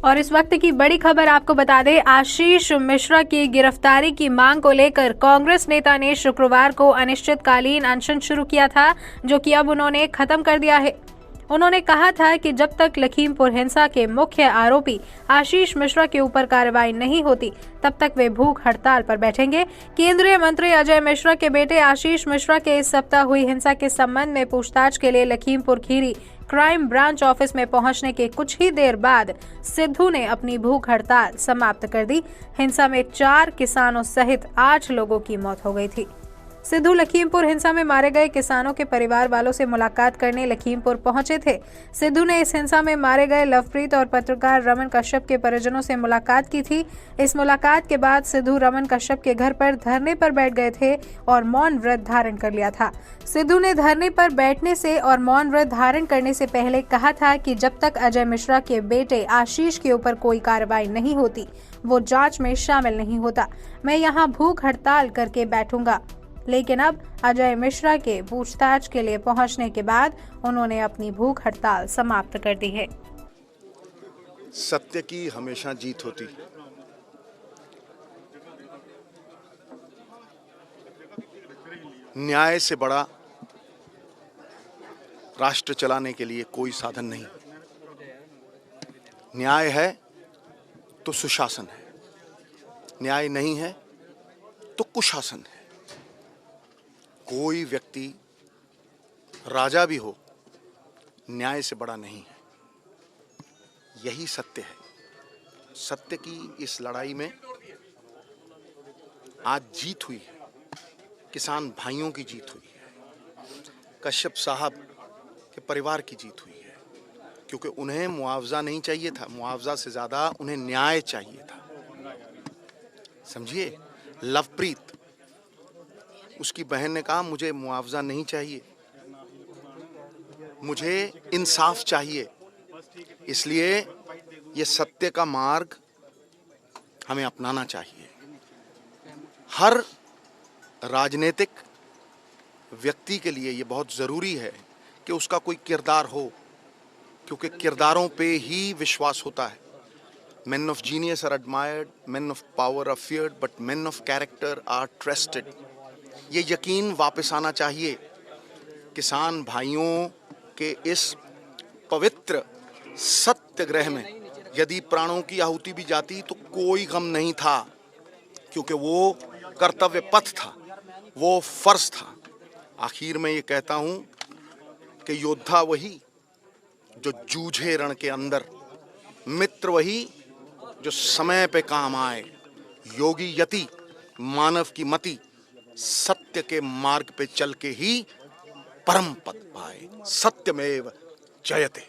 और इस वक्त की बड़ी खबर आपको बता दें, आशीष मिश्रा की गिरफ्तारी की मांग को लेकर कांग्रेस नेता ने शुक्रवार को अनिश्चितकालीन अनशन शुरू किया था, जो कि अब उन्होंने खत्म कर दिया है। उन्होंने कहा था कि जब तक लखीमपुर हिंसा के मुख्य आरोपी आशीष मिश्रा के ऊपर कार्रवाई नहीं होती, तब तक वे भूख हड़ताल पर बैठेंगे। केंद्रीय मंत्री अजय मिश्रा के बेटे आशीष मिश्रा के इस सप्ताह हुई हिंसा के संबंध में पूछताछ के लिए Lakhimpur Kheri crime branch office में पहुंचने के कुछ ही देर बाद सिद्धू ने अपनी भूख हड़ताल समाप्त कर दी। हिंसा में 4 किसानों सहित 8 लोगों की मौत हो गई थी। सिद्धू लखीमपुर हिंसा में मारे गए किसानों के परिवार वालों से मुलाकात करने लखीमपुर पहुंचे थे। सिद्धू ने इस हिंसा में मारे गए लवप्रीत और पत्रकार रमन कश्यप के परिजनों से मुलाकात की थी। इस मुलाकात के बाद सिद्धू रमन कश्यप के घर पर धरने पर बैठ गए थे और मौन व्रत धारण कर लिया था। सिद्धू ने धरने पर बैठने से और मौन व्रत धारण करने से पहले कहा था कि जब तक अजय मिश्रा के बेटे आशीष के ऊपर कोई कार्रवाई नहीं होती, वो जांच में शामिल नहीं होता। मैं यहाँ भूख हड़ताल करके बैठूंगा। लेकिन अब अजय मिश्रा के पूछताछ के लिए पहुंचने के बाद उन्होंने अपनी भूख हड़ताल समाप्त कर दी है। सत्य की हमेशा जीत होती। न्याय से बड़ा राष्ट्र चलाने के लिए कोई साधन नहीं। न्याय है तो सुशासन है, न्याय नहीं है तो कुशासन है। कोई व्यक्ति राजा भी हो, न्याय से बड़ा नहीं है। यही सत्य है। सत्य की इस लड़ाई में आज जीत हुई है। किसान भाइयों की जीत हुई है, कश्यप साहब के परिवार की जीत हुई है, क्योंकि उन्हें मुआवजा नहीं चाहिए था, मुआवजा से ज्यादा उन्हें न्याय चाहिए था। समझिए, लवप्रीत, उसकी बहन ने कहा मुझे मुआवजा नहीं चाहिए, मुझे इंसाफ चाहिए। इसलिए ये सत्य का मार्ग हमें अपनाना चाहिए। हर राजनीतिक व्यक्ति के लिए ये बहुत ज़रूरी है कि उसका कोई किरदार हो, क्योंकि किरदारों पे ही विश्वास होता है। Men of genius are admired, men of power are feared, but men of character are trusted. ये यकीन वापस आना चाहिए। किसान भाइयों के इस पवित्र सत्याग्रह में यदि प्राणों की आहुति भी जाती तो कोई गम नहीं था, क्योंकि वो कर्तव्य पथ था, वो फर्ज था। आखिर में ये कहता हूं कि योद्धा वही जो जूझे रण के अंदर, मित्र वही जो समय पे काम आए, योगी यति मानव की मति, सत्य के मार्ग पे चल के ही परम पद पाए। सत्यमेव जयते।